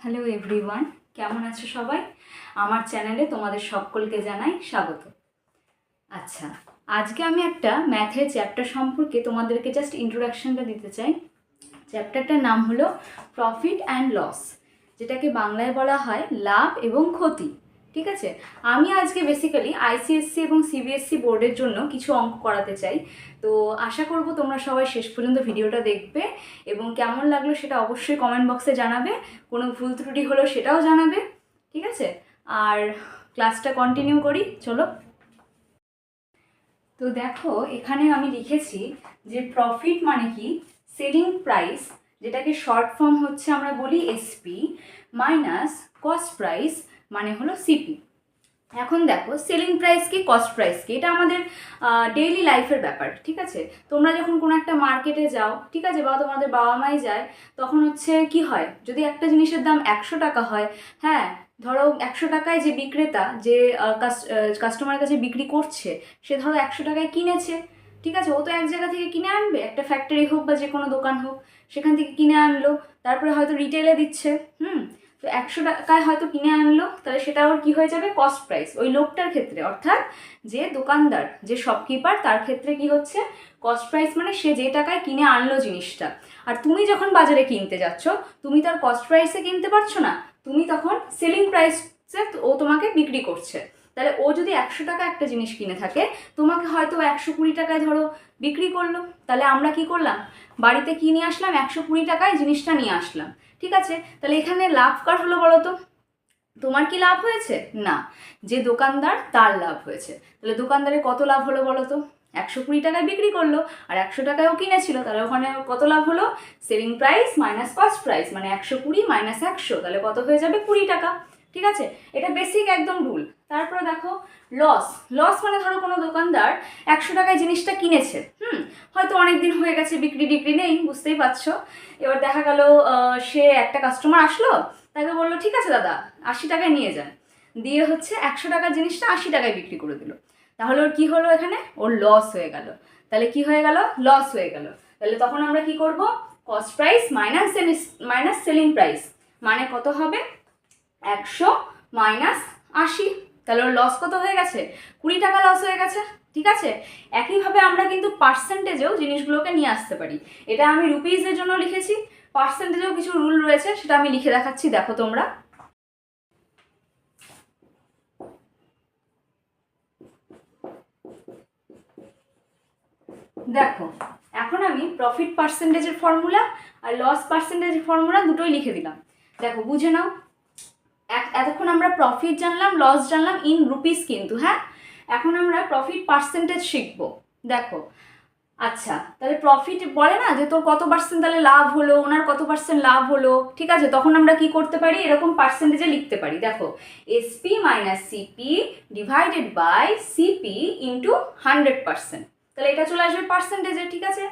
Hello everyone, কেমন আছো সবাই? আমার চ্যানেলে তোমাদের সকলকে জানাই স্বাগত। আচ্ছা, আজকে আমি একটা ম্যাথের চ্যাপ্টার সম্পর্কে তোমাদেরকে জাস্ট ইন্ট্রোডাকশনটা দিতে চাই। চ্যাপ্টারটার নাম হলো প্রফিট অ্যান্ড লস, যেটাকে বাংলায় বলা হয় লাভ এবং ক্ষতি। ঠিক আছে, আমি আজকে বেসিক্যালি আইসিএসসি এবং সিবিএসসি বোর্ডের জন্য কিছু অঙ্ক করাতে চাই। তো আশা করব তোমরা সবাই শেষ পর্যন্ত ভিডিওটা দেখবে এবং কেমন লাগলো সেটা অবশ্যই কমেন্ট বক্সে জানাবে। কোনো ভুল ত্রুটি হলো সেটাও জানাবে। ঠিক আছে, আর ক্লাসটা কন্টিনিউ করি, চলো। তো দেখো, এখানে আমি লিখেছি যে প্রফিট মানে কি, সেলিং প্রাইস, যেটাকে শর্ট ফর্ম হচ্ছে আমরা বলি এসপি, মাইনাস কস্ট প্রাইস মানে হলো সিপি। এখন দেখো, সেলিং প্রাইস কি কস্ট প্রাইস কি, এটা আমাদের ডেইলি লাইফের ব্যাপার। ঠিক আছে, তোমরা যখন কোনো একটা মার্কেটে যাও, ঠিক আছে, বা তোমাদের বাবা মাই যায়, তখন হচ্ছে কি হয়, যদি একটা জিনিসের দাম 100 টাকা হয়, হ্যাঁ, ধরো 100 টাকায় যে বিক্রেতা, যে কাস্টমারের কাছে বিক্রি করছে, সে ধরো 100 টাকায় কিনেছে। ঠিক আছে, ও তো এক জায়গা থেকে কিনে আনবে, একটা ফ্যাক্টরি হোক বা যে কোনো দোকান হোক, সেখান থেকে কিনে আনলো, তারপরে হয়তো রিটেলে দিচ্ছে। তো 100 টাকায় হয়তো কিনে আনলো, তাহলে সেটা ওর কী হয়ে যাবে, কস্ট প্রাইস। ওই লোকটার ক্ষেত্রে, অর্থাৎ যে দোকানদার, যে শপকিপার, তার ক্ষেত্রে কি হচ্ছে, কস্ট প্রাইস মানে সে যে টাকায় কিনে আনলো জিনিসটা। আর তুমি যখন বাজারে কিনতে যাচ্ছ, তুমি তার কস্ট প্রাইসে কিনতে পারছো না, তুমি তখন সেলিং প্রাইসে ও তোমাকে বিক্রি করছে। তাহলে ও যদি 100 টাকা একটা জিনিস কিনে থাকে, তোমাকে হয়তো 120 টাকায় ধরো বিক্রি করলো। তাহলে আমরা কি করলাম, বাড়িতে কি নিয়ে আসলাম, 120 টাকায় জিনিসটা নিয়ে আসলাম। ঠিক আছে, তাহলে এখানে লাভ কার হলো বলো তো? তোমার কি লাভ হয়েছে? না, যে দোকানদার তার লাভ হয়েছে। তাহলে দোকানদারের কত লাভ হলো বলো তো? 120 টাকায় বিক্রি করলো, আর 100 টাকায়ও কিনেছিল, তাহলে ওখানে কত লাভ হলো? Selling price minus cost price, মানে 120 মাইনাস 100, তাহলে কত হয়ে যাবে? 20 টাকা। ঠিক আছে, এটা বেসিক একদম রুল। তারপরে দেখো, লস। লস মানে ধরো কোনো দোকানদার 100 টাকায় জিনিসটা কিনেছে, হয়তো অনেক দিন হয়ে গেছে, বিক্রি টিক্রি নেই, বুঝতেই পারছো। এবার দেখা গেল সে একটা কাস্টমার আসলো, তাকে বললো ঠিক আছে দাদা, 80 টাকায় নিয়ে যান, দিয়ে হচ্ছে 100 টাকার জিনিসটা 80 টাকায় বিক্রি করে দিল। তাহলে ওর কী হলো, এখানে ওর লস হয়ে গেল। তাহলে কি হয়ে গেল, লস হয়ে গেল। তাহলে তখন আমরা কি করব, cost price minus selling price, মানে কত হবে, 100 মাইনাস 80। তাহলে ওর লস কত হয়ে গেছে, 20 টাকা লস হয়ে গেছে। ঠিক আছে, একইভাবে আমরা কিন্তু পার্সেন্টেজেও জিনিসগুলোকে নিয়ে আসতে পারি। এটা আমি রুপিজের জন্য লিখেছি, পার্সেন্টেজেও কিছু রুল রয়েছে, সেটা আমি লিখে দেখাচ্ছি, দেখো তোমরা। দেখো, এখন আমি প্রফিট পার্সেন্টেজের ফর্মুলা আর লস পার্সেন্টেজের ফর্মুলা দুটোই লিখে দিলাম। দেখো, বুঝে নাও। এতক্ষণ আমরা প্রফিট জানলাম, লস জানলাম ইন রুপিস কিন্তু, হ্যাঁ। এখন আমরা প্রফিট পার্সেন্টেজ শিখবো। দেখো, আচ্ছা, তাহলে প্রফিট বলে না যে তোর কত পার্সেন্ট তাহলে লাভ হলো, ওনার কত পার্সেন্ট লাভ হলো। ঠিক আছে, তখন আমরা কি করতে পারি, এরকম পার্সেন্টেজে লিখতে পারি। দেখো, SP minus CP divided by CP into 100%। তাহলে এটা চলে আসবে পার্সেন্টেজে। ঠিক আছে,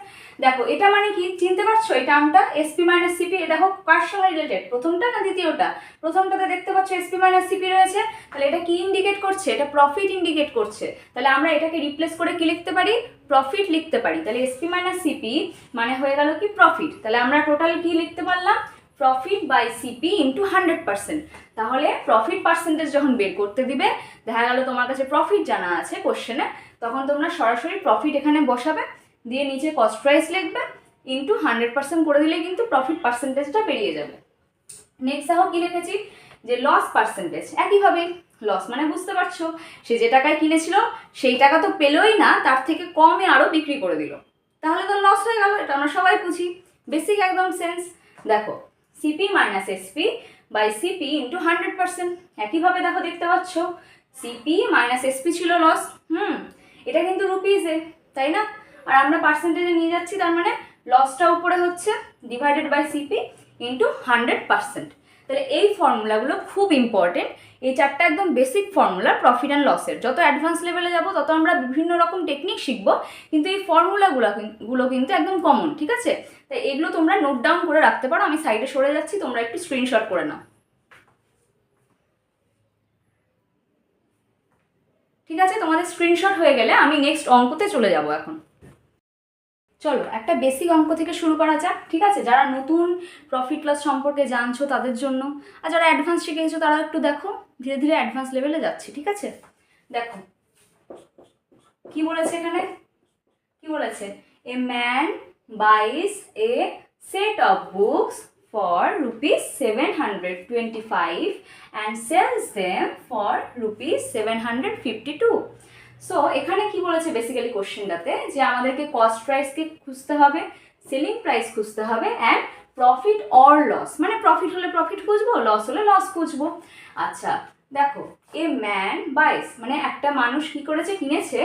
দেখো এটা মানে কি, চিনতে পারছো এই টার্মটা, এসপি মাইনাস সিপি? দেখো কার সঙ্গে রিলেটেড, প্রথমটা না দ্বিতীয়টা? প্রথমটাতে দেখতে পাচ্ছ এসপি মাইনাস সিপি রয়েছে, তাহলে এটা কি ইন্ডিকেট করছে, এটা প্রফিট ইন্ডিকেট করছে। তাহলে আমরা এটাকে রিপ্লেস করে কি লিখতে পারি, প্রফিট লিখতে পারি। তাহলে এসপি মাইনাস সিপি মানে হয়ে গেল কি, প্রফিট। তাহলে আমরা টোটাল কি লিখতে পারলাম, প্রফিট বাই সিপি ইন্টু 100%। তাহলে প্রফিট পার্সেন্টেজ যখন বের করতে দিবে, দেখা গেল তোমার কাছে প্রফিট জানা আছে কোশ্চেনে, তখন তোমরা সরাসরি প্রফিট এখানে বসাবে, দিয়ে নিচে কস্ট প্রাইস লিখবে, ইন্টু 100% করে দিলে কিন্তু প্রফিট পার্সেন্টেজটা বেরিয়ে যাবে। নেক্সট দেখো কি লিখেছি, যে লস পার্সেন্টেজ। একইভাবে লস মানে বুঝতে পারছো, সে যে টাকায় কিনেছিল সেই টাকা তো পেলোই না, তার থেকে কমে আরও বিক্রি করে দিল, তাহলে তো লস হয়ে গেল। এটা আমরা সবাই বুঝি, বেসিক একদম সেন্স। দেখো, CP minus SP by CP into 100%। একইভাবে দেখো, দেখতে পাচ্ছ সিপি মাইনাস এসপি ছিল লস, এটা কিন্তু রুপিজে, তাই না? আর আমরা পার্সেন্টেজে নিয়ে যাচ্ছি, তার মানে লসটা উপরে হচ্ছে ডিভাইডেড বাই সিপি ইন্টু 100%। তাহলে এই ফর্মুলাগুলো খুব ইম্পর্টেন্ট। এই চারটা একদম বেসিক ফর্মুলা প্রফিট অ্যান্ড লসের। যত অ্যাডভান্স লেভেলে যাব তত আমরা বিভিন্ন রকম টেকনিক শিখবো, কিন্তু এই ফর্মুলাগুলো কিন্তু একদম কমন। ঠিক আছে, তাই এগুলো তোমরা নোট ডাউন করে রাখতে পারো। আমি সাইডে সরে যাচ্ছি, তোমরা একটু স্ক্রিনশট করে নাও। ঠিক আছে, তোমাদের স্ক্রিনশট হয়ে গেলে আমি নেক্সট অঙ্কতে চলে যাব এখন। চলো একটা বেসিক অঙ্ক থেকে শুরু করা যাক, ঠিক আছে? যারা নতুন প্রফিট লস সম্পর্কে জানছো তাদের জন্য, আর যারা অ্যাডভান্স শিখে গেছো তারা একটু দেখো, ধীরে ধীরে অ্যাডভান্স লেভেলে যাচ্ছি, ঠিক আছে? দেখো কি বলেছে এখানে, কি বলেছে? A man buys a set of books for rupees 725 and sells them for rupees 752. So এখানে কি বলেছে বেসিক্যালি কোশ্চেনটাতে, যে আমাদেরকে কস্ট প্রাইসকে খুঁজতে হবে, সেলিং প্রাইস খুঁজতে হবে, অ্যান্ড প্রফিট অর লস, মানে প্রফিট হলে প্রফিট খুঁজবো, লস হলে লস খুঁজবো। আচ্ছা দেখো, এ ম্যান বাইস মানে একটা মানুষ কি করেছে, কিনেছে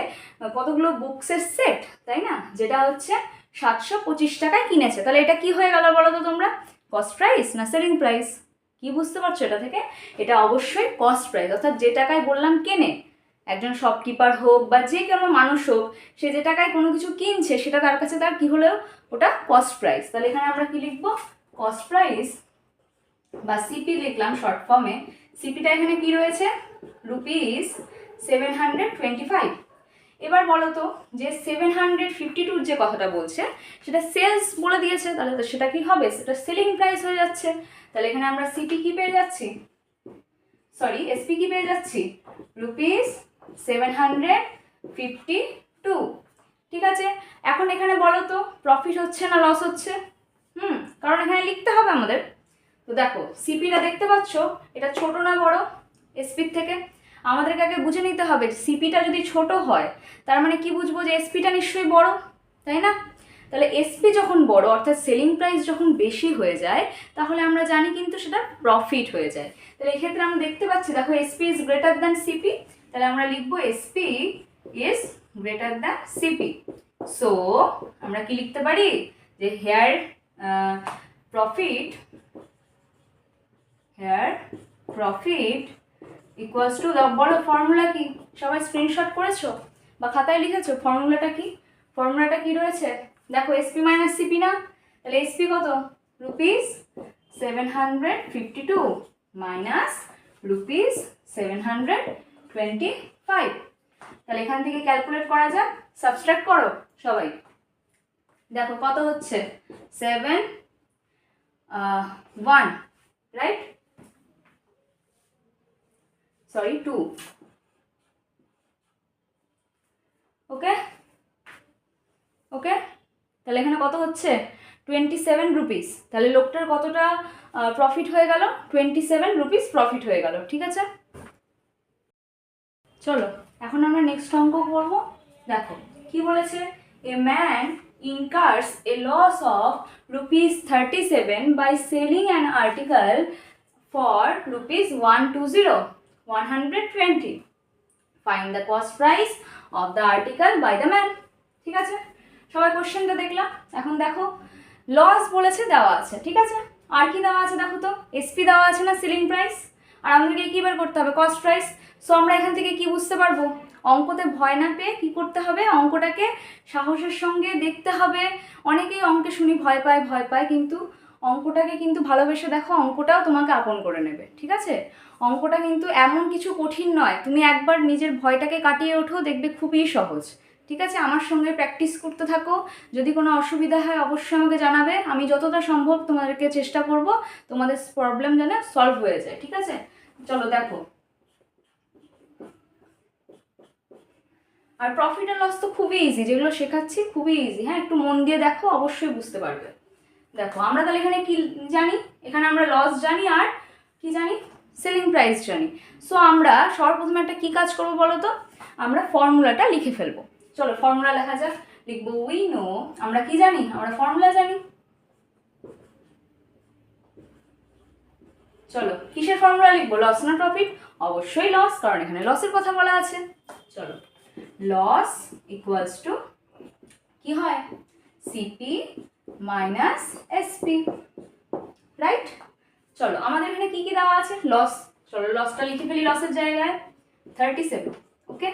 কতগুলো বুকসের সেট, তাই না? যেটা হচ্ছে 725 টাকায় কিনেছে। তাহলে এটা কি হয়ে গেল বলো তো তোমরা, কস্ট প্রাইস না সেলিং প্রাইস? কি বুঝতে পারছো এটা থেকে? এটা অবশ্যই কস্ট প্রাইস, অর্থাৎ যে টাকায় বললাম কেনে, একজন শপকিপার হোক বা যে কোনো মানুষ হোক, সে যে টাকায় কোনো কিছু কিনছে সেটা তার কাছে তার কি হলেও ওটা কস্ট প্রাইস। তাহলে এখানে আমরা কি লিখবো, কস্ট প্রাইস বা সিপি লিখলাম শর্ট ফর্মে। সিপিটা এখানে কি রয়েছে, রুপিস 725। এবার বলো তো, যে 752 যে কথাটা বলছে সেটা সেলস বলে দিয়েছে, তাহলে তো সেটা কি হবে, সেটা সেলিং প্রাইস হয়ে যাচ্ছে। তাহলে এখানে আমরা সিপি কি পেয়ে যাচ্ছি, সরি এসপি কি পেয়ে যাচ্ছি, রুপিস 752। ঠিক আছে, এখন এখানে বলো তো প্রফিট হচ্ছে না লস হচ্ছে? কারণ এখানে লিখতে হবে আমাদের। তো দেখো সিপিটা দেখতে পাচ্ছ, এটা ছোট না বড় এসপির থেকে? আমাদেরকে আগে বুঝে নিতে হবে, সিপিটা যদি ছোট হয় তার মানে কি বুঝবো, যে এসপিটা নিশ্চয়ই বড়, তাই না? তাহলে এসপি যখন বড় অর্থাৎ সেলিং প্রাইস যখন বেশি হয়ে যায়, তাহলে আমরা জানি কিন্তু সেটা প্রফিট হয়ে যায়। তাহলে এক্ষেত্রে আমরা দেখতে পাচ্ছি, দেখো SP is greater than CP, তাহলে আমরা লিখবো SP is greater than CP. So আমরা কি লিখতে পারি, যে হেয়ার প্রফিট ইকুয়ালস টু, বলো ফর্মুলা কি? সবাই স্ক্রিনশট করেছো বা খাতায় লিখেছো? ফর্মুলাটা কি, ফর্মুলাটা কি রয়েছে দেখো, এসপি মাইনাস সিপি না? তাহলে এসপি কত, রুপিস 752 মাইনাস রুপিস 725। তাহলে এখান থেকে ক্যালকুলেট করা যাক, সাবস্ট্রাক্ট করো সবাই। দেখো কত হচ্ছে, 7 1 রাইট, সরি 2, ওকে ওকে। তাহলে এখানে কত হচ্ছে, 27 রুপিস। তাহলে লোকটার কতটা প্রফিট হয়ে গেল, 27 রুপিস প্রফিট হয়ে গেল, ঠিক আছে? চলো এখন আমরা নেক্সট অঙ্ক করবো। দেখো কি বলেছে, a man incurs a loss of rupees 37 by selling an article for rupees 120 find the cost price of the article by the man. ঠিক আছে, সবাই কোশ্চেনটা দেখলাম। এখন দেখো লস বলেছে দেওয়া আছে, ঠিক আছে, আর কি দেওয়া আছে দেখো তো, এসপি দেওয়া আছে না, সেলিং প্রাইস, আর আমাদেরকে কী বের করতে হবে, কস্ট প্রাইস। সো আমরা এখান থেকে কি বুঝতে পারবো, অঙ্কতে ভয় না পেয়ে কী করতে হবে, অঙ্কটাকে সাহসের সঙ্গে দেখতে হবে। অনেকেই অঙ্কে শুনি ভয় পায়, কিন্তু অঙ্কটাকে কিন্তু ভালোবেসে দেখো, অঙ্কটাও তোমাকে আপন করে নেবে, ঠিক আছে? অঙ্কটা কিন্তু এমন কিছু কঠিন নয়, তুমি একবার নিজের ভয়টাকে কাটিয়ে ওঠো, দেখবে খুবই সহজ। ঠিক আছে, আমার সঙ্গে প্র্যাকটিস করতে থাকো। যদি কোনো অসুবিধা হয় অবশ্যই আমাকে জানাবে, আমি যতটা সম্ভব তোমাদেরকে চেষ্টা করব তোমাদের প্রবলেম যেন সলভ হয়ে যায়, ঠিক আছে? চলো দেখো, আর প্রফিট আর লস তো খুবই ইজি, যেগুলো শেখাচ্ছি খুবই ইজি, হ্যাঁ একটু মন দিয়ে দেখো, অবশ্যই বুঝতে পারবে। দেখো আমরা তাহলে এখানে কি জানি, এখানে আমরা লস জানি আর কি জানি, সেলিং প্রাইস জানি। সো আমরা সর্বপ্রথমে একটা কি কাজ করবো বলো তো, আমরা ফর্মুলাটা লিখে ফেলবো। চলো ফর্মুলা লেখা যাক, লিখবো উই নো, আমরা কি জানি, আমরা ফর্মুলা জানি। চলো কিসের ফর্মুলা লিখবো, লস না প্রফিট? অবশ্যই লস, কারণ এখানে লসের কথা বলা আছে। চলো লস ইকুয়ালস টু কি হয়, সিপি মাইনাস এসপি, রাইট? চলো আমাদের এখানে কি কি দেওয়া আছে, লস, চলো লসটা লিখে ফেলি লসের জায়গায় 37, ওকে।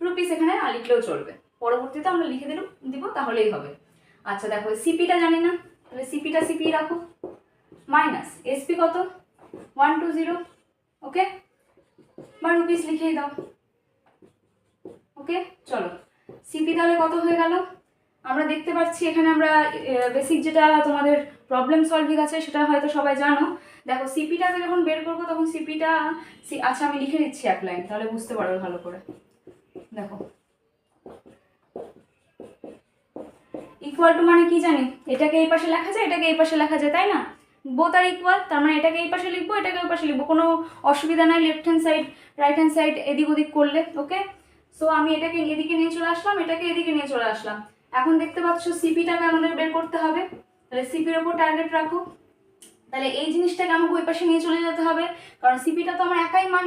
রুপিস এখানে না লিখলেও চলবে, পরবর্তীতে আমরা লিখে দিব তাহলেই হবে। আচ্ছা দেখো সিপিটা জানি না, তাহলে সিপিটা সিপি রাখো, মাইনাস এসপি কত 120, ওকে, বা রুপিস লিখেই দাও, ওকে। চলো সিপি তাহলে কত হয়ে গেল, আমরা দেখতে পাচ্ছি এখানে আমরা বেসিক যেটা তোমাদের প্রবলেম সলভিং আছে সেটা হয়তো সবাই জানো। দেখো সিপিটাকে যখন বের করবো তখন সিপিটা, আচ্ছা আমি লিখে দিচ্ছি এক লাইন তাহলে বুঝতে পারবে ভালো করে। দেখো ইকুয়াল টু মানে কি জানি, এটাকে এই পাশে লেখা যায়, এটাকে এই পাশে লেখা যায়, তাই না? বোথ আর ইকুয়াল, তার মানে এটাকে এই পাশে লিখবো, এটাকে ওই পাশে লিখবো, কোনো অসুবিধা নাই left hand side right hand side এদিক ওদিক করলে। ওকে, সো আমি এটাকে এদিকে নিয়ে চলে আসলাম, এটাকে এদিকে নিয়ে চলে আসলাম। এখন দেখতে পাচ্ছ সিপিটাকে আমাদের বের করতে হবে, তাহলে সিপির ওপর টার্গেট রাখো। তাহলে এই জিনিসটাকে আমাকে ওই পাশে নিয়ে চলে যেতে হবে, কারণ সিপিটা তো আমার একাই মান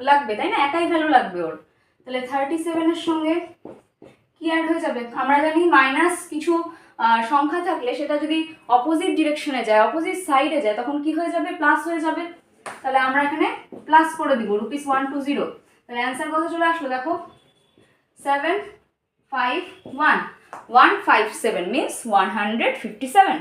লাগবে, তাই না? একাই ভ্যালু লাগবে ওর। তাহলে 37-এর সঙ্গে কি অ্যাড হয়ে যাবে? আমরা জানি মাইনাস কিছু সংখ্যা থাকলে সেটা যদি অপোজিট ডিরেকশনে যায়, অপোজিট সাইডে যায়, তখন কি হয়ে যাবে? প্লাস হয়ে যাবে। তাহলে আমরা এখানে প্লাস করে দিব ₹120। তাহলে অ্যান্সার কত চলে আসলো দেখো, 751 157 মিনস 157।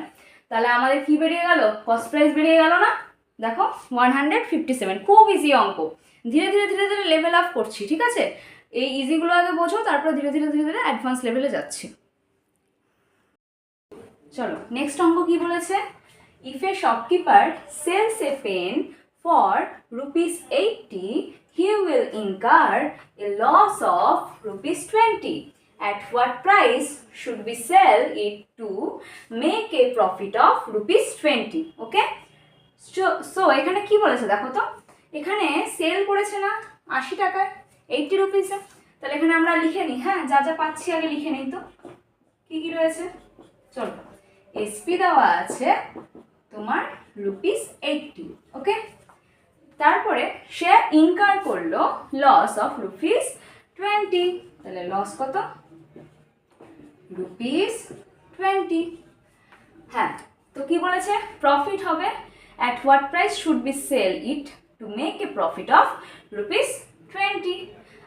তাহলে আমাদের কি বেরিয়ে গেল? কস্ট প্রাইস বেরিয়ে গেল না? দেখো 157। খুব ইজি অঙ্ক, ধীরে ধীরে ধীরে ধীরে লেভেল আপ করছি, ঠিক আছে? এই ইজিগুলো আগে বোঝো, তারপর ধীরে ধীরে ধীরে ধীরে অ্যাডভান্স লেভেলে যাচ্ছি। চলো নেক্সট অঙ্ক কি বলেছে? If a shopkeeper sells a pen for ₹80, he will incur a loss of ₹20. At what price should we sell it to make a profit of ₹20? Okay, so এখানে কি বলেছে দেখো তো, এখানে সেল করেছে না 80 টাকায়, 80 রুপিসে। তাহলে এখানে আমরা লিখে নিই, হ্যাঁ যা যা পাচ্ছি আগে লিখে নিই তো কি কি রয়েছে। চলো, এসপি দেওয়া আছে তোমার ₹80, ওকে। তারপরে সে ইনকার করলো লস অফ ₹20, তাহলে লস কত? ₹20। হ্যাঁ, তো কি বলেছে? প্রফিট হবে। At what price should be sell it to make a profit of ₹20।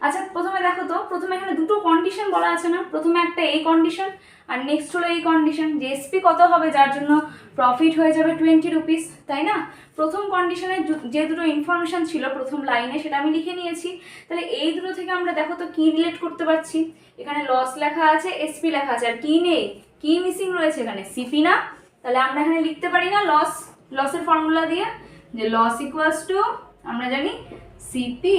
আচ্ছা প্রথমে দেখো তো, প্রথমে এখানে দুটো কন্ডিশন বলা আছে না? প্রথমে একটা এই কন্ডিশন আর নেক্সট হলো এই কন্ডিশন যে এসপি কত হবে যার জন্য প্রফিট হয়ে যাবে ₹20, তাই না? প্রথম কন্ডিশনে যে দুটো ইনফরমেশন ছিল প্রথম লাইনে সেটা আমি লিখে নিয়েছি। তাহলে এই দুটো থেকে আমরা দেখো তো কি রিলেট করতে পারছি। এখানে লস লেখা আছে, এসপি লেখা আছে, আর কি নেই? কি মিসিং রয়েছে এখানে? সিপি না? তাহলে আমরা এখানে লিখতে পারি না লসের ফর্মুলা দিয়ে, যে লস ইকুয়ালস টু আমরা জানি সিপি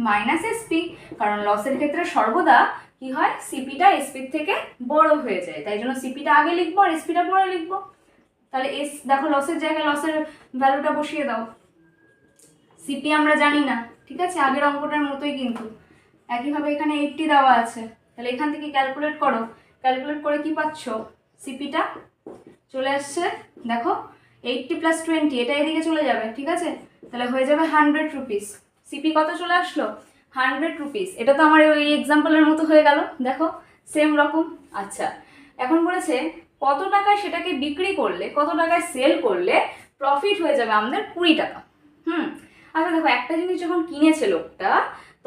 মাইনাস এসপি, কারণ লসের ক্ষেত্রে সর্বদা কি হয়? সিপিটা এসপির থেকে বড় হয়ে যায়, তাই জন্য সিপিটা আগে লিখবো আর এসপিটা পরে লিখবো। তাহলে দেখো লসের জায়গায় লসের ভ্যালুটা বসিয়ে দাও। সিপি আমরা জানি না, ঠিক আছে, আগের অঙ্কটার মতোই কিন্তু একইভাবে এখানে 80 দেওয়া আছে। তাহলে এখান থেকে ক্যালকুলেট করো, ক্যালকুলেট করে কি পাচ্ছ? সিপিটা চলে আসছে দেখো 80 + 20, এটা এদিকে চলে যাবে, ঠিক আছে? তাহলে হয়ে যাবে ₹100। সিপি কত চলে আসলো? ₹100। এটা তো আমার ওই এক্সাম্পলের মতো হয়ে গেল, দেখো সেম রকম। আচ্ছা এখন বলেছে কত টাকায় সেটাকে বিক্রি করলে, কত টাকায় সেল করলে প্রফিট হয়ে যাবে আমাদের ₹20। আচ্ছা দেখো একটা জিনিস যখন কিনেছে লোকটা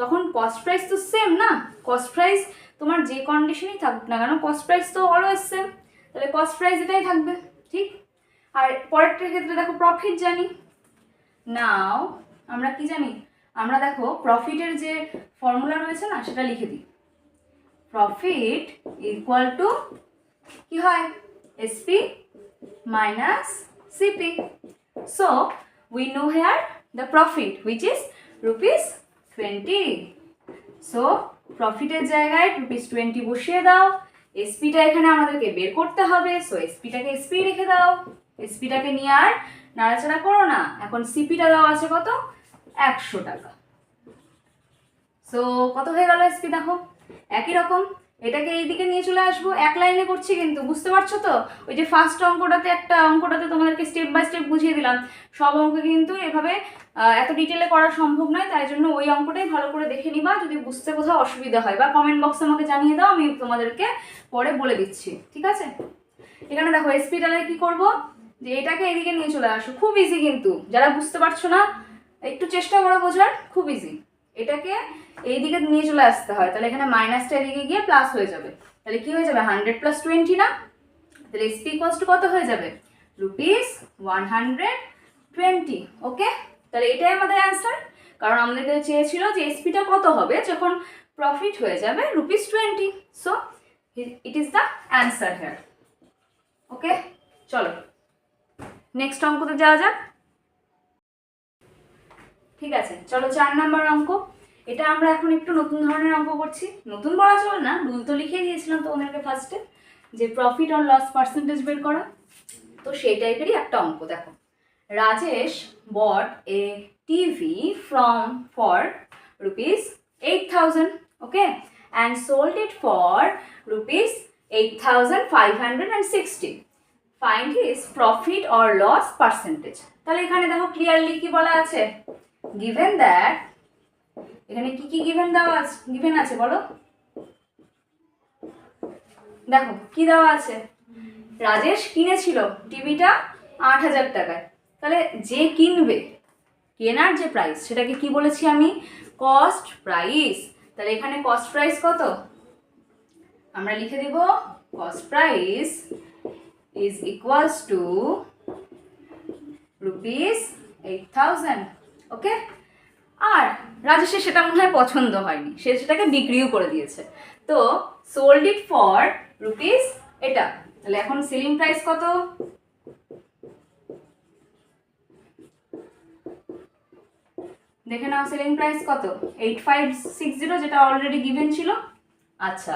তখন কস্ট প্রাইস তো সেম না? কস্ট প্রাইস তোমার যে কন্ডিশনেই থাকুক না কেন কস্ট প্রাইস তো অলওয়েজ সেম, তাহলে কস্ট প্রাইস এটাই থাকবে, ঠিক? আর পরেরটার ক্ষেত্রে দেখো প্রফিট জানি। নাও আমরা কি জানি? আমরা দেখো প্রফিটের যে ফর্মুলা রয়েছে না সেটা লিখে দিই। প্রফিট ইকুয়াল টু কি হয়? SP minus CP. So we know here the profit which is ₹20. So প্রফিটের জায়গায় ₹20 বসিয়ে দাও। এসপিটা এখানে আমাদেরকে বের করতে হবে, সো এসপিটাকে এসপি রেখে দাও, এসপিটাকে নিয়ে আর নাড়াচাড়া করো না। এখন সিপিটা দেওয়া আছে কত? ₹100। সো কত হয়ে গেল এসপি? দেখো একই রকম, এটাকে এইদিকে নিয়ে চলে আসবো, এক লাইনে করছি কিন্তু, বুঝতে পারছো তো? ওই যে ফার্স্ট অঙ্কটাতে তোমাদেরকে স্টেপ বাই স্টেপ বুঝিয়ে দিলাম, সব অঙ্ক কিন্তু এভাবে এত ডিটেলে করা সম্ভব নয়, তাই জন্য ওই অঙ্কটাই ভালো করে দেখে নিবা। যদি বুঝতে কোথাও অসুবিধা হয় বা কমেন্ট বক্সে আমাকে জানিয়ে দাও, আমি তোমাদেরকে পরে বলে দিচ্ছি, ঠিক আছে? এখানে দেখো এসপিটালে কি করব, যে এটাকে এদিকে নিয়ে চলে আসো। খুব ইজি কিন্তু, যারা বুঝতে পারছো না একটু চেষ্টা করো বোঝার, খুব ইজি। এটাকে এইদিকে নিয়ে চলে আসতে হয়, তাহলে এখানে মাইনাসটা এদিকে গিয়ে প্লাস হয়ে যাবে। তাহলে কি হয়ে যাবে? 100 + 20 না? তাহলে এসপি ইকুয়ালস টু কত হয়ে যাবে? ₹120। ওকে, তাহলে এটাই আমাদের অ্যান্সার, কারণ আমাদেরকে চেয়েছিল যে এসপিটা কত হবে যখন প্রফিট হয়ে যাবে ₹20। So it is the answer here. Okay, চলো নেক্সট অঙ্কতে যাওয়া যাক। ঠিক আছে, চলো 4 নাম্বার অঙ্ক। এটা আমরা এখন একটু নতুন ধরনের অঙ্ক করছি। নতুন বলা চলে না, রুল তো লিখে দিয়েছিলাম তোমাদেরকে ফার্স্টে, যে প্রফিট অর লস পার্সেন্টেজ বের করা। তো সেই টাইপেরই একটা অঙ্ক। দেখো, Rajesh bought a TV for rupees 8,000, okay, and sold it for rupees 8,560. Find his profit or loss percentage. তাহলে এখানে দেখো ক্লিয়ারলি কি বলা আছে, given that, এখানে কি কি given আছে বলো। দেখো কি দেওয়া আছে, রাজেশ কিনেছিল টিভিটা 8,000 টাকায়। তাহলে যে কিনবে, কেনার যে প্রাইস, সেটাকে কি বলেছি আমি, কস্ট প্রাইস। তাহলে এখানে কস্ট প্রাইস কত, আমরা লিখে দেব cost price is equals to rupees 8,000। Okay, আর রাজেশের সেটা মনে হয় পছন্দ হয়নি, সে সেটাকে বিক্রিও করে দিয়েছে। তো সোল্ড ইট ফর রুপিস এটা। তাহলে এখন সেলিং প্রাইস কত, দেখে নাও সেলিং প্রাইস কত, 8,560, যেটা অলরেডি গিভেন ছিল। আচ্ছা,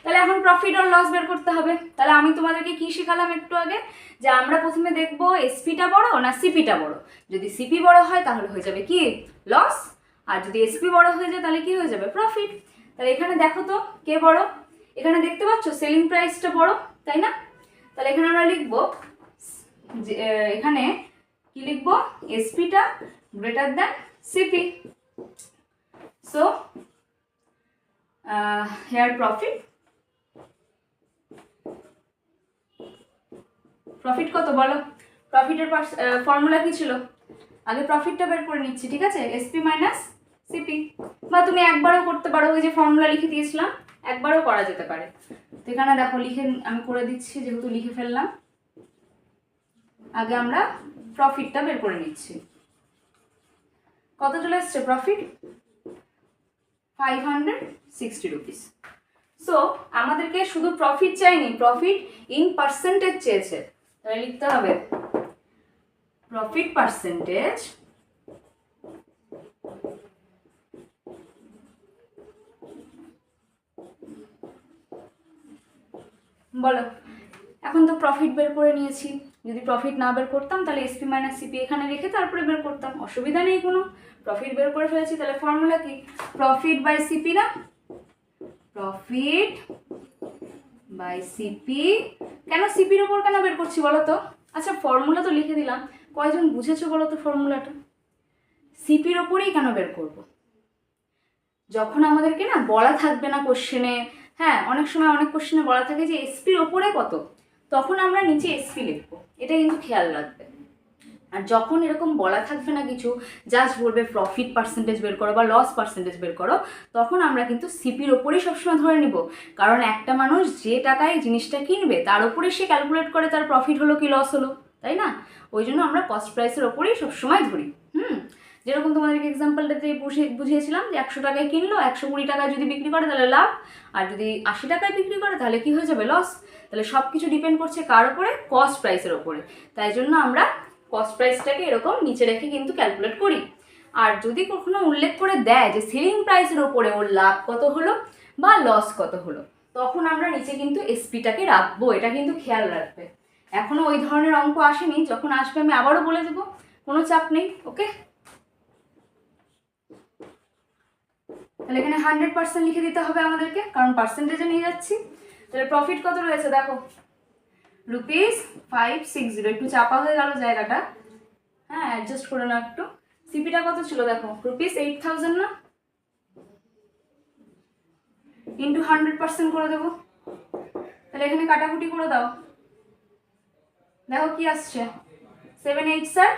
তাহলে এখন প্রফিট আর লস বের করতে হবে। তাহলে আমি তোমাদেরকে কি শেখালাম একটু আগে, যে আমরা প্রথমে দেখব এসপিটা বড় না সিপিটা বড়। যদি সিপি বড় হয় তাহলে হয়ে যাবে কি, লস, আর যদি এসপি বড় হয়ে যায় তাহলে কি হয়ে যাবে, প্রফিট। তাহলে এখানে দেখো তো কে বড়, এখানে দেখতে পাচ্ছ সেলিং প্রাইসটা বড়, তাই না। তাহলে এখানে আমরা লিখবো, এখানে কি লিখবো, এসপিটা greater than CP. So here profit কত বলো, প্রফিটের ফর্মুলা কি ছিল, আগে প্রফিটটা বের করে নিচ্ছি, ঠিক আছে, এসপি মাইনাস সিপি। বা তুমি একবারও করতে পারো, ওই যে ফর্মুলা লিখে দিয়েছিলাম, একবারও করা যেতে পারে। তো এখানে দেখো লিখে আমি করে দিচ্ছি, যেহেতু লিখে ফেললাম। আগে আমরা প্রফিটটা বের করে নিচ্ছি। কত চলে এসছে প্রফিট, 560 রুপিস। সো আমাদেরকে শুধু প্রফিট চাইনি, প্রফিট ইন পার্সেন্টেজ চেয়েছে। তাহলে লিখতে হবে প্রফিট পার্সেন্টেজ বলো। এখন তো প্রফিট বের করে নিয়েছি, যদি প্রফিট না বের করতাম তাহলে এসপি মাইনাস সিপি এখানে রেখে তারপরে বের করতাম, অসুবিধা নেই কোনো। প্রফিট বের করে ফেলেছি, তাহলে ফর্মুলা কি, প্রফিট বাই সিপি না, প্রফিট বাই সিপি। কেন সিপির ওপর কেন বের করছি বলো তো, আচ্ছা ফর্মুলা তো লিখে দিলাম, কয়জন বুঝেছো বলো তো ফর্মুলাটা। সিপির ওপরেই কেন বের করব, যখন আমাদেরকে না বলা থাকবে না কোশ্চেনে, হ্যাঁ অনেক সময় অনেক কোশ্চেনে বলা থাকে যে এসপির ওপরে কত, তখন আমরা নিচে এসপি লিখবো, এটা কিন্তু খেয়াল রাখবে। আর যখন এরকম বলা থাকবে না কিছু, জাস্ট বলবে প্রফিট পার্সেন্টেজ বের করো বা লস পার্সেন্টেজ বের করো, তখন আমরা কিন্তু সিপির ওপরেই সবসময় ধরে নিব। কারণ একটা মানুষ যে টাকায় জিনিসটা কিনবে তার উপরে সে ক্যালকুলেট করে তার প্রফিট হলো কি লস হলো, তাই না। ওই জন্য আমরা কস্ট প্রাইসের ওপরেই সবসময় ধরি। যেরকম তোমাদেরকে এক্সাম্পলটাতে বুঝিয়েছিলাম যে 100 টাকায় কিনলো, 120 টাকায় যদি বিক্রি করে তাহলে লাভ, আর যদি 80 টাকায় বিক্রি করে তাহলে কি হয়ে যাবে, লস। তাহলে সব কিছু ডিপেন্ড করছে কার ওপরে, কস্ট প্রাইসের ওপরে। তাই জন্য আমরা কস্ট প্রাইসটাকে এরকম নিচে রেখে কিন্তু ক্যালকুলেট করি। আর যদি কখনো উল্লেখ করে দেয় যে সেলিং প্রাইসের ওপরে ওর লাভ কত হলো বা লস কত হলো, তখন আমরা নিচে কিন্তু এসপিটাকে রাখবো, এটা কিন্তু খেয়াল রাখবে। এখনো ওই ধরনের অঙ্ক আসেনি, যখন আসবে আমি আবারও বলে দেবো, কোনো চাপ নেই। ওকে, তাহলে এখানে 100% লিখে দিতে হবে আমাদেরকে, কারণ পার্সেন্টেজে নিয়ে যাচ্ছি। তাহলে প্রফিট কত রয়েছে দেখো, রুপিস 560, একটু চাপা হয়ে গেল জায়গাটা, হ্যাঁ অ্যাডজাস্ট করে নাও একটু। সিপিটা কত ছিল দেখো, রুপিস 8,000 না, ইন্টু 100% করে দেবো। তাহলে এখানে কাটাকুটি করে দাও, দেখো কি আসছে, 7 8 স্যার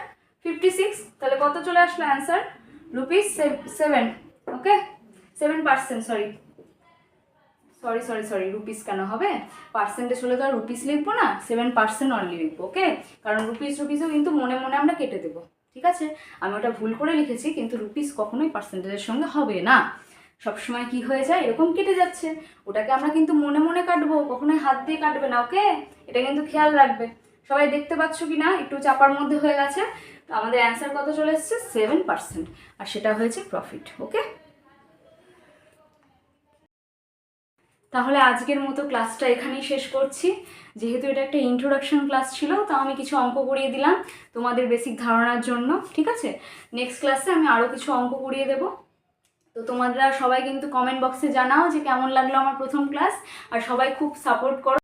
56। তাহলে কত চলে আসলো অ্যান্সার, রুপিস 7। ওকে, 7%, সরি রুপিস কেন হবে, পার্সেন্টেজ হলে তো আর রুপিস লিখবো না, 7% অনলি লিখবো। ওকে, কারণ রুপিসও কিন্তু মনে মনে আমরা কেটে দেবো, ঠিক আছে। আমি ওটা ভুল করে লিখেছি, কিন্তু রুপিস কখনোই পার্সেন্টেজের সঙ্গে হবে না। সবসময় কি হয়ে যায়, এরকম কেটে যাচ্ছে। ওটাকে আমরা কিন্তু মনে মনে কাটবো, কখনোই হাত দিয়ে কাটবে না, ওকে? এটা কিন্তু খেয়াল রাখবে। সবাই দেখতে পাচ্ছ কি না, একটু চাপার মধ্যে হয়ে গেছে। তো আমাদের অ্যান্সার কত চলে এসছে, 7%, আর সেটা হয়েছে প্রফিট। ওকে, তাহলে আজকের মতো ক্লাসটা এখানেই শেষ করছি। যেহেতু এটা একটা ইন্ট্রোডাকশন ক্লাস ছিল, তো আমি কিছু অঙ্ক করিয়ে দিলাম তোমাদের বেসিক ধারণার জন্য, ঠিক আছে? নেক্সট ক্লাসে আমি আরও কিছু অঙ্ক করিয়ে দেবো। তো তোমরা সবাই কিন্তু কমেন্ট বক্সে জানাও যে কেমন লাগলো আমার প্রথম ক্লাস, আর সবাই খুব সাপোর্ট করো।